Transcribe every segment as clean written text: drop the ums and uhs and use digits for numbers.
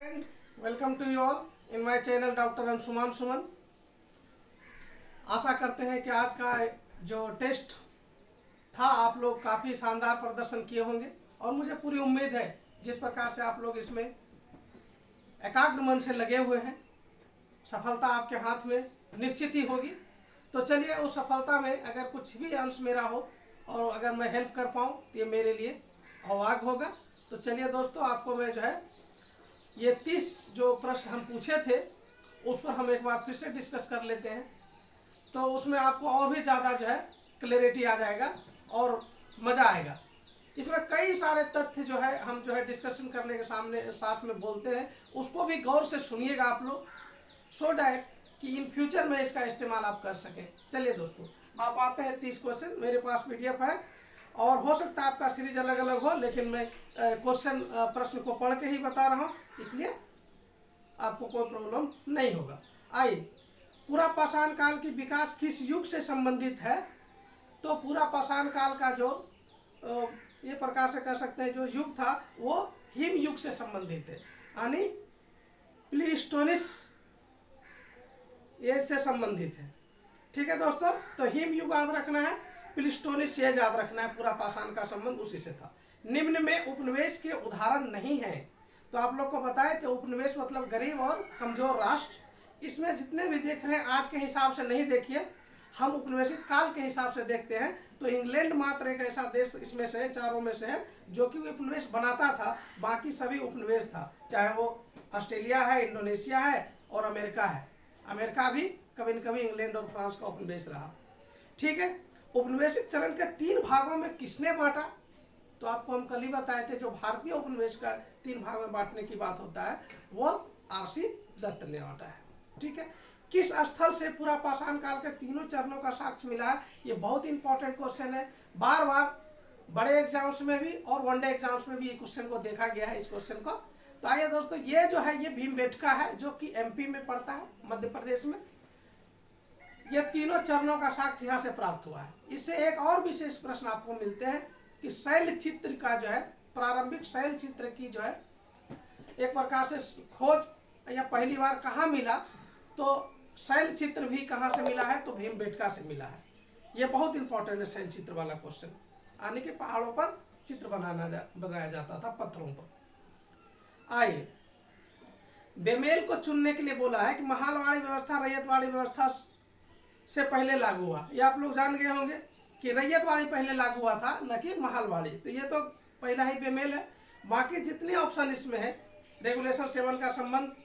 And welcome to you all in my channel doctor Anshuman Suman. आशा करते हैं कि आज का जो टेस्ट था आप लोग काफ़ी शानदार प्रदर्शन किए होंगे और मुझे पूरी उम्मीद है जिस प्रकार से आप लोग इसमें एकाग्र मन से लगे हुए हैं सफलता आपके हाथ में निश्चित ही होगी। तो चलिए उस सफलता में अगर कुछ भी अंश मेरा हो और अगर मैं हेल्प कर पाऊँ तो ये मेरे लिए अवाग होगा। तो चलिए दोस्तों, आपको मैं जो है ये 30 जो प्रश्न हम पूछे थे उस पर हम एक बार फिर से डिस्कस कर लेते हैं, तो उसमें आपको और भी ज़्यादा जो है क्लैरिटी आ जाएगा और मज़ा आएगा। इसमें कई सारे तथ्य जो है हम जो है डिस्कशन करने के साथ में बोलते हैं, उसको भी गौर से सुनिएगा आप लोग, सो डैट कि इन फ्यूचर में इसका इस्तेमाल आप कर सकें। चलिए दोस्तों, आप आते हैं 30 क्वेश्चन। मेरे पास PDF है और हो सकता है आपका सीरीज अलग अलग हो, लेकिन मैं प्रश्न को पढ़ के ही बता रहा हूँ, इसलिए आपको कोई प्रॉब्लम नहीं होगा। आइए, पूरा पाषाण काल की विकास किस युग से संबंधित है? तो पूरा पाषाण काल का जो ये प्रकार से कह सकते हैं जो युग था वो हिम युग से संबंधित है, यानी प्लीस्टोनिस एज से संबंधित है। ठीक है दोस्तों, तो हिम युग याद रखना है, प्लीस्टोनिस एज याद रखना है, पूरा पाषाण का संबंध उसी से था। निम्न में उपनिवेश के उदाहरण नहीं है। तो आप लोग को बताए थे उपनिवेश मतलब गरीब और कमजोर राष्ट्र। इसमें जितने भी देख रहे हैं आज के हिसाब से नहीं देखिए, हम उपनिवेशित काल के हिसाब से देखते हैं। तो इंग्लैंड मात्र एक ऐसा देश इसमें से चारों में से है जो कि उपनिवेश बनाता था, बाकी सभी उपनिवेश था, चाहे वो ऑस्ट्रेलिया है, इंडोनेशिया है और अमेरिका है। अमेरिका भी कभी न कभी इंग्लैंड और फ्रांस का उपनिवेश रहा। ठीक है, उपनिवेशित चरण के 3 भागों में किसने बांटा? तो आपको हम कल ही बताए थे, जो भारतीय उपनिवेश का 3 भाग में बांटने की बात होता है वो RC दत्त ने बांटा है। ठीक है, किस स्थल से पूरा पाषाण काल के तीनों चरणों का साक्ष्य मिला है? ये बहुत इंपॉर्टेंट क्वेश्चन है, बार बार बड़े एग्जाम्स में भी और वनडे एग्जाम्स में भी ये क्वेश्चन को देखा गया है, इस क्वेश्चन को। तो आइए दोस्तों, ये जो है ये भीमबेटका है जो कि MP में पड़ता है, मध्य प्रदेश में। ये तीनों चरणों का साक्ष्य यहाँ से प्राप्त हुआ है। इससे एक और विशेष प्रश्न आपको मिलते हैं कि शैल चित्र का जो है, प्रारंभिक शैल चित्र की जो है एक प्रकार से खोज या पहली बार कहाँ मिला? तो शैल चित्र भी कहाँ से मिला है? तो भीमबेटका से मिला है। ये बहुत इंपॉर्टेंट है शैल चित्र वाला क्वेश्चन, यानी कि पहाड़ों पर चित्र बनाया जाता था पत्थरों पर। आइए, बेमेल को चुनने के लिए बोला है कि महालवाड़ी व्यवस्था रैयतवाड़ी व्यवस्था से पहले लागू हुआ। ये आप लोग जान गए होंगे कि रैयतवाड़ी पहले लागू हुआ था, न कि महालवाड़ी। तो ये तो पहला ही बेमेल है। बाकी जितने ऑप्शन इसमें है, रेगुलेशन 7 का संबंध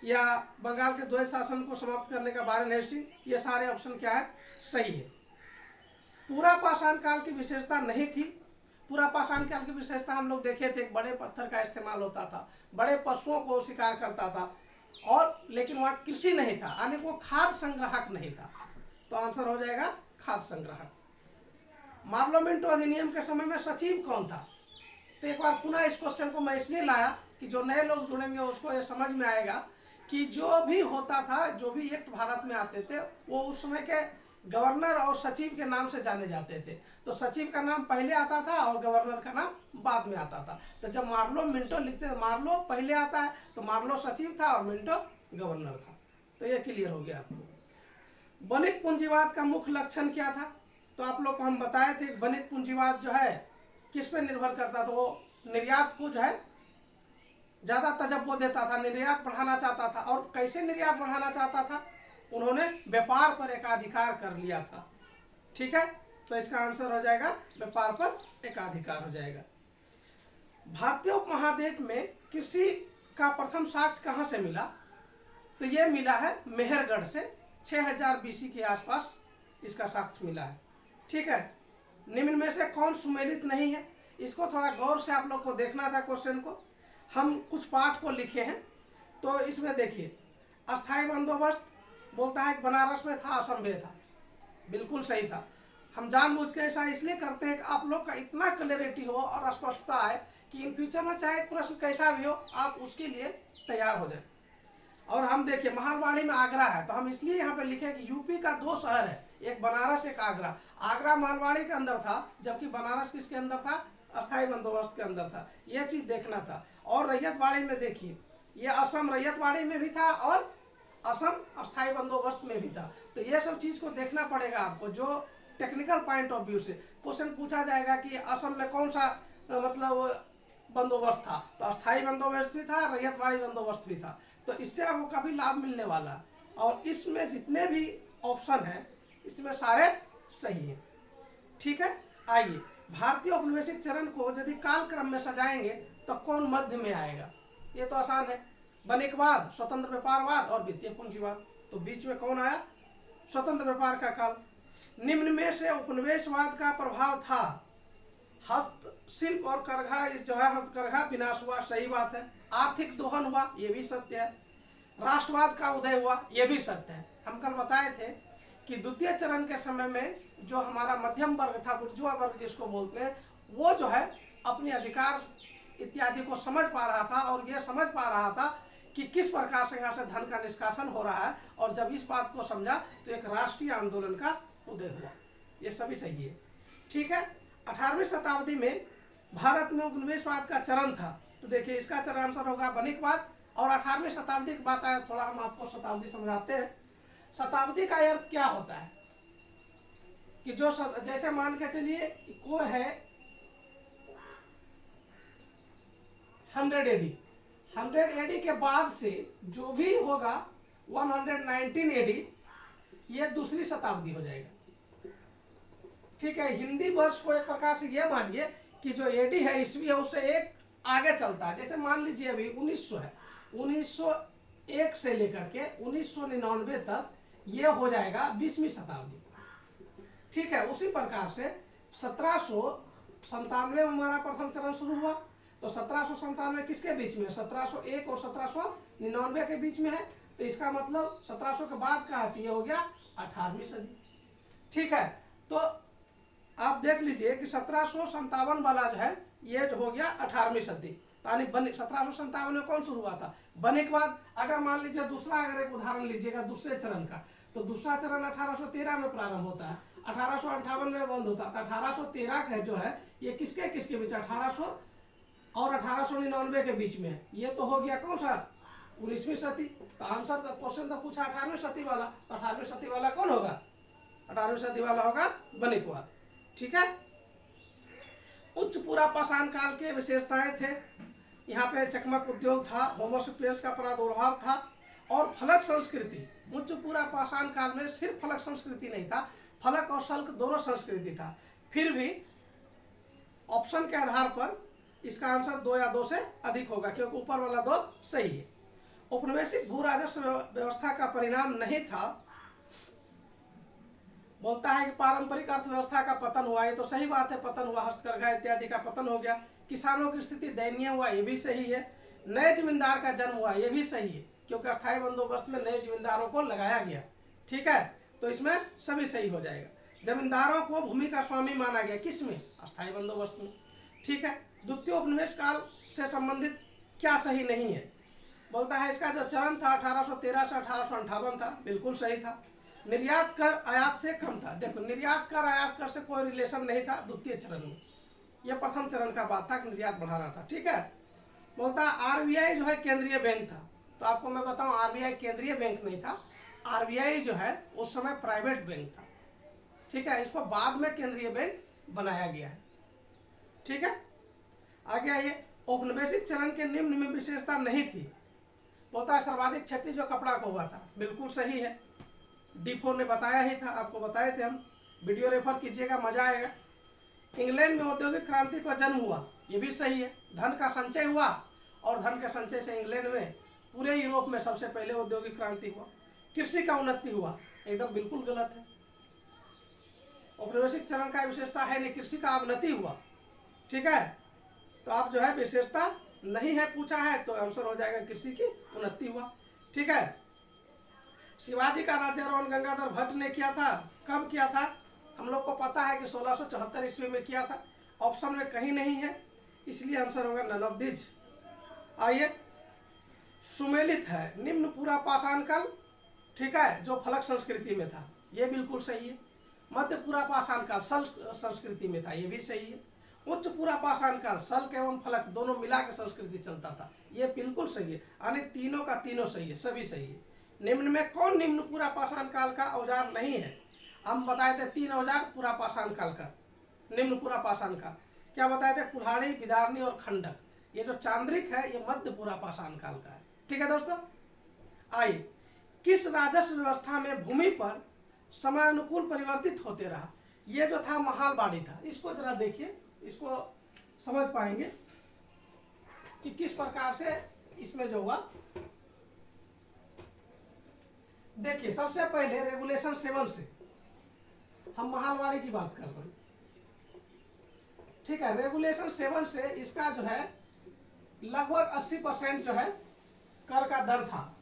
या बंगाल के द्वैत शासन को समाप्त करने का बारन हेस्टिंग, ये सारे ऑप्शन क्या है? सही है। पूरा पाषाण काल की विशेषता नहीं थी। पूरा पाषाण काल की विशेषता हम लोग देखे थे, बड़े पत्थर का इस्तेमाल होता था, बड़े पशुओं को शिकार करता था, और लेकिन वहाँ कृषि नहीं था, यानी वो खाद्य संग्राहक नहीं था। तो आंसर हो जाएगा खाद्य संग्राहक। मार्लोमेंटो अधिनियम के समय में सचिव कौन था? तो एक बार पुनः इस क्वेश्चन को मैं इसलिए लाया कि जो नए लोग जुड़ेंगे उसको ये समझ में आएगा कि जो भी होता था, जो भी एक्ट भारत में आते थे, वो उस समय के गवर्नर और सचिव के नाम से जाने जाते थे। तो सचिव का नाम पहले आता था और गवर्नर का नाम बाद में आता था। तो जब मार्लो मिंटो लिखते थे, मार्लो पहले आता है तो मार्लो सचिव था और मिंटो गवर्नर था। तो ये क्लियर हो गया आपको। वणिक पूंजीवाद का मुख्य लक्षण क्या था? तो आप लोग को हम बताए थे, वणिक पूंजीवाद जो है किस पे निर्भर करता था? वो निर्यात को जो है ज़्यादा तजब्बो देता था, निर्यात बढ़ाना चाहता था। और कैसे निर्यात बढ़ाना चाहता था? उन्होंने व्यापार पर एकाधिकार कर लिया था। ठीक है, तो इसका आंसर हो जाएगा व्यापार पर एकाधिकार हो जाएगा। भारतीय उपमहाद्वीप में कृषि का प्रथम साक्ष्य कहाँ से मिला? तो ये मिला है मेहरगढ़ से, 6000 BC के आसपास इसका साक्ष्य मिला है। ठीक है, निम्न में से कौन सुमेलित नहीं है? इसको थोड़ा गौर से आप लोग को देखना था क्वेश्चन को। हम कुछ पाठ को लिखे हैं, तो इसमें देखिए, अस्थायी बंदोबस्त बोलता है कि बनारस में था, असम में था। बिल्कुल सही था। हम जानबूझ के ऐसा इसलिए करते हैं कि आप लोग का इतना क्लैरिटी हो और स्पष्टता है कि इन फ्यूचर में चाहे प्रश्न कैसा भी हो आप उसके लिए तैयार हो जाए। और हम देखिए महालवाड़ी में आगरा है, तो हम इसलिए यहाँ पे लिखे कि यूपी का 2 शहर है, एक बनारस एक आगरा। आगरा महालवाड़ी के अंदर था, जबकि बनारस किसके अंदर था? अस्थायी बंदोबस्त के अंदर था। यह चीज़ देखना था। और रैयतवाड़ी में देखिए ये असम रैयतवाड़ी में भी था और असम अस्थाई बंदोबस्त में भी था। तो ये सब चीज को देखना पड़ेगा आपको, जो टेक्निकल पॉइंट ऑफ व्यू से क्वेश्चन पूछा जाएगा कि असम में कौन सा मतलब बंदोबस्त था, तो अस्थाई बंदोबस्त भी था, रैयतवाड़ी बंदोबस्त भी था। तो इससे आपको काफी लाभ मिलने वाला। और इसमें जितने भी ऑप्शन हैं इसमें सारे सही हैं। ठीक है, आइए भारतीय औपनिवेशिक चरण को यदि काल क्रम में सजाएंगे तो कौन मध्य में आएगा? ये तो आसान है, वणिकवाद, स्वतंत्र व्यापारवाद और वित्तीय पूंजीवाद। तो बीच में कौन आया? स्वतंत्र व्यापार का काल। निम्न में से उपनिवेशवाद का प्रभाव था। हस्तशिल्प और करघा जो है हस्तकरघा विनाश हुआ, सही बात है। आर्थिक दोहन हुआ, ये भी सत्य है। राष्ट्रवाद का उदय हुआ, ये भी सत्य है। हम कल बताए थे कि द्वितीय चरण के समय में जो हमारा मध्यम वर्ग था, बुर्जुआ वर्ग जिसको बोलते हैं, वो जो है अपने अधिकार इत्यादि को समझ पा रहा था और ये समझ पा रहा था कि किस प्रकार से यहाँ से धन का निष्कासन हो रहा है। और जब इस बात को समझा तो एक राष्ट्रीय आंदोलन का उदय हुआ। ये सभी सही है। ठीक है, 18वीं शताब्दी में भारत में उपनिवेशवाद का चरण था। तो देखिए इसका चरण आंसर होगा वणिकवाद। और 18वीं शताब्दी की बात आए, थोड़ा हम आपको शताब्दी समझाते हैं। शताब्दी का अर्थ क्या होता है कि जो जैसे मान के चलिए वो है 100 AD, 100 AD के बाद से जो भी होगा 119 AD, ये दूसरी शताब्दी हो जाएगा। ठीक है, हिंदी वर्ष को एक प्रकार से ये मानिए कि जो एडी है, ईस्वी है, उससे एक आगे चलता है। जैसे मान लीजिए अभी 1900 है, 1901 से लेकर के 1999 तक ये हो जाएगा 20वीं शताब्दी। ठीक है, उसी प्रकार से 1797 में हमारा प्रथम चरण शुरू हुआ। तो 1797 किसके बीच में? 1701 और 1799 के बीच में है। तो इसका मतलब 1700 के बाद का है, ये हो गया 18वीं सदी। ठीक है, तो आप देख लीजिए कि 1757 वाला जो है ये जो हो गया 18वीं सदी। यानी 1757 में कौन शुरू हुआ था? वणिकवाद। अगर मान लीजिए दूसरा, अगर एक उदाहरण लीजिएगा दूसरे चरण का, तो दूसरा चरण 1813 में प्रारंभ होता है, 1858 में बंद होता है। 1813 का जो है ये किसके किसके बीच? 1800 और 1899 के बीच में है। ये तो हो गया कौन सा? 19वीं सदी। तो आंसर का क्वेश्चन तो पूछा 18वीं सदी वाला, तो 18वीं सदी वाला कौन होगा? 18वीं सदी वाला होगा वणिकवाद। ठीक है, उच्च पूरा पाषाण काल के विशेषताएं थे। यहाँ पे चकमक उद्योग था, होमोसेपियंस का प्रादुर्भाव था और फलक संस्कृति। उच्च पूरा पाषाण काल में सिर्फ फलक संस्कृति नहीं था, फलक और शल्क दोनों संस्कृति था। फिर भी ऑप्शन के आधार पर इसका आंसर 2 या 2 से अधिक होगा, क्योंकि ऊपर वाला 2 सही है। औपनिवेशिक भू राजस्व व्यवस्था का परिणाम नहीं था। बोलता है कि पारंपरिक अर्थव्यवस्था का पतन हुआ, ये तो सही बात है, पतन हुआ, हस्तकरघा इत्यादि का पतन हो गया। किसानों की स्थिति दयनीय हुआ, ये भी सही है। नए जमींदार का जन्म हुआ, ये भी सही है, क्योंकि अस्थायी बंदोबस्त में नए जमींदारों को लगाया गया। ठीक है, तो इसमें सभी सही हो जाएगा। जमींदारों को भूमि का स्वामी माना गया, किसमें? अस्थायी बंदोबस्त में। ठीक है, द्वितीय उपनिवेश काल से संबंधित क्या सही नहीं है? बोलता है इसका जो चरण था 1813 से 1858 था, बिल्कुल सही था। निर्यात कर आयात से कम था। देखो, निर्यात कर आयात कर से कोई रिलेशन नहीं था द्वितीय चरण में। यह प्रथम चरण का बात था कि निर्यात बढ़ा रहा था। ठीक है, बोलता है आरबीआई जो है केंद्रीय बैंक था। तो आपको मैं बताऊं, आरबीआई केंद्रीय बैंक नहीं था, आरबीआई जो है उस समय प्राइवेट बैंक था। ठीक है, इसको बाद में केंद्रीय बैंक बनाया गया है। ठीक है, आगे आइए। औपनिवेशिक चरण के निम्न में विशेषता नहीं थी। बोलता है सर्वाधिक क्षति जो कपड़ा को हुआ था, बिल्कुल सही है। डिफो ने बताया ही था, आपको बताए थे हम, वीडियो रेफर कीजिएगा, मजा आएगा। इंग्लैंड में औद्योगिक क्रांति का जन्म हुआ, ये भी सही है। धन का संचय हुआ और धन के संचय से इंग्लैंड में, पूरे यूरोप में सबसे पहले औद्योगिक क्रांति हुआ। कृषि का उन्नति हुआ, एकदम बिल्कुल गलत है। औपनिवेशिक चरण का विशेषता है नहीं, कृषि का उन्नति हुआ। ठीक है, तो आप जो है विशेषता नहीं है पूछा है, तो आंसर हो जाएगा कृषि की उन्नति हुआ। ठीक है, शिवाजी का राज्यारोहण गंगाधर भट्ट ने किया था। कब किया था? हम लोग को पता है कि 1674 ईस्वी में किया था। ऑप्शन में कहीं नहीं है, इसलिए आंसर होगा नन ऑफ दिस। आइए, सुमेलित है निम्न पूरा पाषाण काल। ठीक है, जो फलक संस्कृति में था, ये बिल्कुल सही है। मध्य पूरा पाषाण काल शल्क संस्कृति में था, ये भी सही है। उच्च पूरा पाषाण काल शल्क एवं फलक दोनों मिला के संस्कृति चलता था, ये बिल्कुल सही है, यानी तीनों का तीनों सही है, सभी सही है। निम्न में कौन निम्न पूरा पाषाण काल का औजार नहीं है? हम बताए थे 3 औजार पूरा पाषाण काल का, निम्न पूरा पाषाण काल क्या बताए थे? कुल्हाड़ी, बिदारनी और खंडक। ये जो चांद्रिक है ये मध्य पूरा पाषाण काल का है। ठीक है दोस्तों, आइए, किस राजस्व व्यवस्था में भूमि पर समय अनुकूल परिवर्तित होते रहा? ये जो था महालवाड़ी था। इसको जरा देखिए, इसको समझ पाएंगे कि किस प्रकार से इसमें जो हुआ। देखिए, सबसे पहले रेगुलेशन 7 से हम महालवाड़ी की बात कर रहे हैं। ठीक है, रेगुलेशन 7 से इसका जो है लगभग 80% जो है कर का दर था।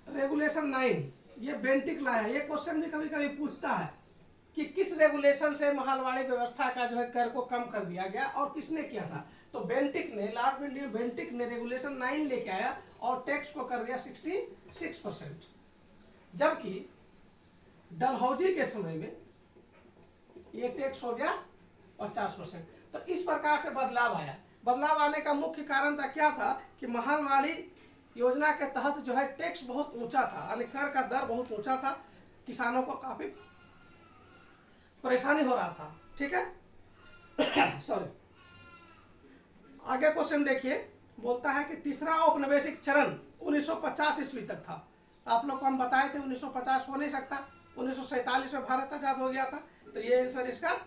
रेगुलेशन 9 ये बेंटिक ला है। ये क्वेश्चन भी कभी कभी पूछता है कि किस रेगुलेशन से महालवाड़ी व्यवस्था का जो है कर को कम कर दिया गया और किसने किया था? तो बेंटिक ने, लॉर्ड विलियम बेंटिक ने रेगुलेशन 9 लेके आया और टैक्स को कर दिया 66%, जबकि डलहौजी के समय में ये टैक्स हो गया 50%। तो इस प्रकार से बदलाव आया। बदलाव आने का मुख्य कारण था क्या था कि महालवाड़ी योजना के तहत जो है टैक्स बहुत ऊंचा था, यानी कर का दर बहुत ऊंचा था, किसानों को काफी परेशानी हो रहा था। ठीक है सॉरी, आगे क्वेश्चन देखिए, बोलता है कि तीसरा औपनिवेशिक चरण 1950 ईस्वी तक था। आप लोग को हम बताए थे 1950 हो नहीं सकता, 1947 में भारत आजाद हो गया था। तो ये आंसर इसका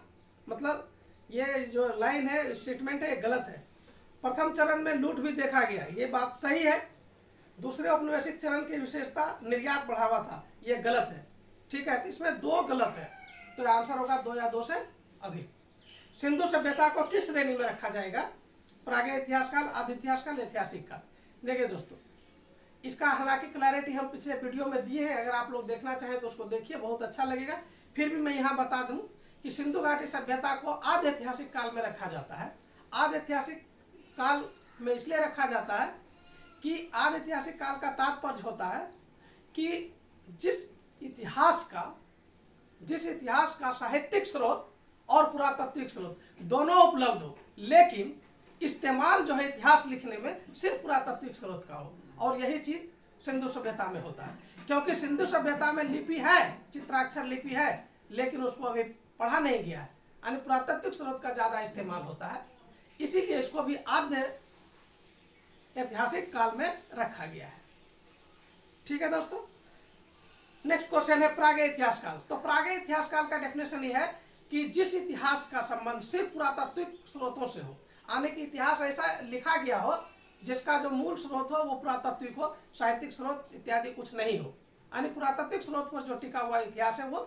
मतलब ये जो लाइन है, स्टेटमेंट है, ये गलत है। प्रथम चरण में लूट भी देखा गया, ये बात सही है। दूसरे औपनिवेशिक चरण की विशेषता निर्यात बढ़ावा था, ये गलत है। ठीक है, तो इसमें 2 गलत है, तो आंसर होगा 2 या 2 से अधिक। सिंधु सभ्यता को किस श्रेणी में रखा जाएगा? प्रागैतिहासिक इतिहास काल, आदि इतिहास काल, ऐतिहासिक काल। देखिए दोस्तों, इसका हालांकि क्लैरिटी हम पिछले वीडियो में दिए हैं, अगर आप लोग देखना चाहें तो उसको देखिए, बहुत अच्छा लगेगा। फिर भी मैं यहाँ बता दूं कि सिंधु घाटी सभ्यता को आदि ऐतिहासिक काल में रखा जाता है। आदि ऐतिहासिक काल में इसलिए रखा जाता है कि आदि ऐतिहासिक काल का तात्पर्य होता है कि जिस इतिहास का साहित्यिक स्रोत और पुरातात्विक स्रोत दोनों उपलब्ध हो, लेकिन इस्तेमाल जो है इतिहास लिखने में सिर्फ पुरातात्विक स्रोत का हो। और यही चीज सिंधु सभ्यता में होता है, क्योंकि सिंधु सभ्यता में लिपि है, चित्राक्षर लिपि है, लेकिन उसको अभी पढ़ा नहीं गया है, यानी पुरातात्विक स्रोत का ज्यादा इस्तेमाल होता है। इसीलिए इसको भी आद्य ऐतिहासिक काल में रखा गया है। ठीक है दोस्तों, नेक्स्ट क्वेश्चन है प्रागैतिहासिक इतिहास काल। तो प्रागैतिहासिक इतिहास काल का डेफिनेशन ये है कि जिस इतिहास का संबंध सिर्फ पुरातात्विक स्रोतों से हो, यानी कि इतिहास ऐसा लिखा गया हो जिसका जो मूल स्रोत हो वो पुरातात्विक हो, साहित्यिक स्रोत इत्यादि कुछ नहीं हो, यानी पुरातात्विक स्रोत पर जो टिका हुआ इतिहास है वो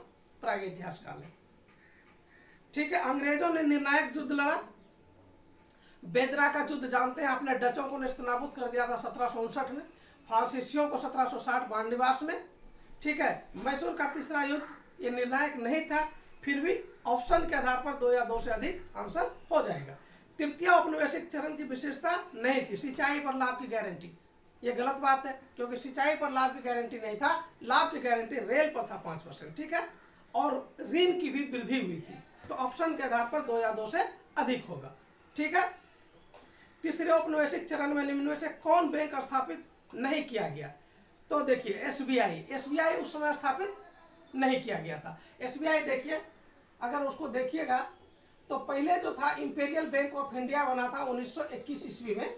प्रागैतिहासिक इतिहास काल है। ठीक है, अंग्रेजों ने निर्णायक युद्ध लड़ा। बेदरा का युद्ध जानते हैं आपने, डचों को नेस्तनाबूद कर दिया था 1759 में, फ्रांसीसियों को 1760 वानडिवास में। ठीक है, मैसूर का तीसरा युद्ध ये निर्णायक नहीं था, फिर भी ऑप्शन के आधार पर 2 या 2 से अधिक आंसर हो जाएगा। तृतीय औपनिवेशिक चरण की विशेषता नहीं थी सिंचाई पर लाभ की गारंटी, ये गलत बात है, क्योंकि सिंचाई पर लाभ की गारंटी नहीं था, लाभ की गारंटी रेल पर था 5%। ठीक है, और ऋण की भी वृद्धि हुई थी, तो ऑप्शन के आधार पर 2 या 2 से अधिक होगा। ठीक है, तीसरे औपनिवेशिक चरण में निम्न में से कौन बैंक स्थापित नहीं किया गया? तो देखिए एसबीआई उस समय स्थापित नहीं किया गया था। एसबीआई देखिए, अगर उसको देखिएगा तो पहले जो था इंपीरियल बैंक ऑफ इंडिया बना था 1921 ईस्वी में,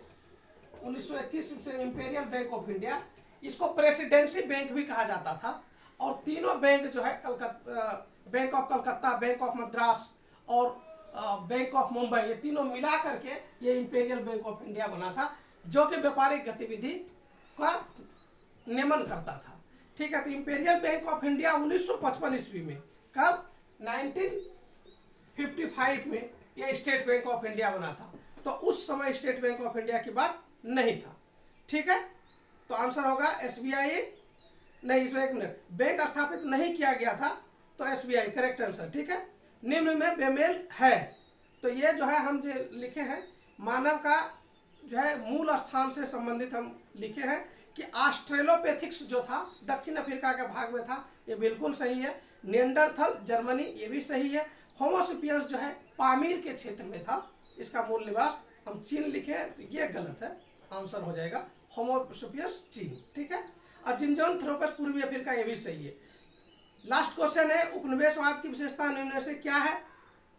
1921 से इंपीरियल बैंक ऑफ इंडिया, इसको प्रेसिडेंसी बैंक भी कहा जाता था। और तीनों बैंक जो है bank of Calcutta, bank of Madras और बैंक ऑफ मुंबई, ये तीनों मिला करके ये इंपीरियल बैंक ऑफ इंडिया बना था, जो कि व्यापारिक गतिविधि का नियमन करता था। ठीक है, तो इंपीरियल बैंक ऑफ इंडिया 1955 ईस्वी में, कब? 1955 में ये स्टेट बैंक ऑफ इंडिया बना था। तो उस समय स्टेट बैंक ऑफ इंडिया की बात नहीं था। ठीक है, तो आंसर होगा एसबीआई। नहीं, इसमें 1 मिनट, बैंक स्थापित नहीं किया गया था, तो एसबीआई करेक्ट आंसर। ठीक है, निम्न में बेमेल है, तो ये जो है हम जो लिखे हैं मानव का जो है मूल स्थान से संबंधित हम लिखे हैं कि ऑस्ट्रेलोपैथिक्स जो था दक्षिण अफ्रीका के भाग में था, ये बिल्कुल सही है। निएंडरथल जर्मनी, ये भी सही है। होमोसेपियंस जो है पामीर के क्षेत्र में था, इसका मूल निवास हम चीन लिखे, तो ये गलत है, आंसर हो जाएगा होमो सुपियस चीन। ठीक है, और जिनजोन थ्रोपस पूर्वी अफ्रीका, ये भी सही है। लास्ट क्वेश्चन है, उपनिवेशवाद की विशेषता निम्न में से क्या है?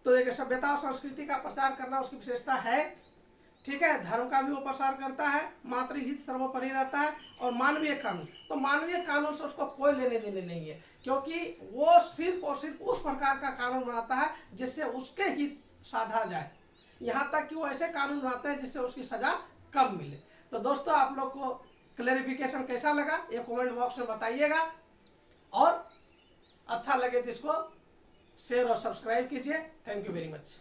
तो देखिए, सभ्यता और संस्कृति का प्रसार करना उसकी विशेषता है। ठीक है, धर्म का भी वो प्रसार करता है, मातृहित सर्वोपरि रहता है, और मानवीय कानून। तो मानवीय कानून से उसको कोई लेने देने नहीं है, क्योंकि वो सिर्फ और सिर्फ उस प्रकार का कानून बनाता है जिससे उसके हित साधा जाए। यहाँ तक कि वो ऐसे कानून बनाते हैं जिससे उसकी सजा कम मिले। तो दोस्तों, आप लोग को क्लैरिफिकेशन कैसा लगा ये कमेंट बॉक्स में बताइएगा, और अच्छा लगे तो इसको शेयर और सब्सक्राइब कीजिए। Thank you very much.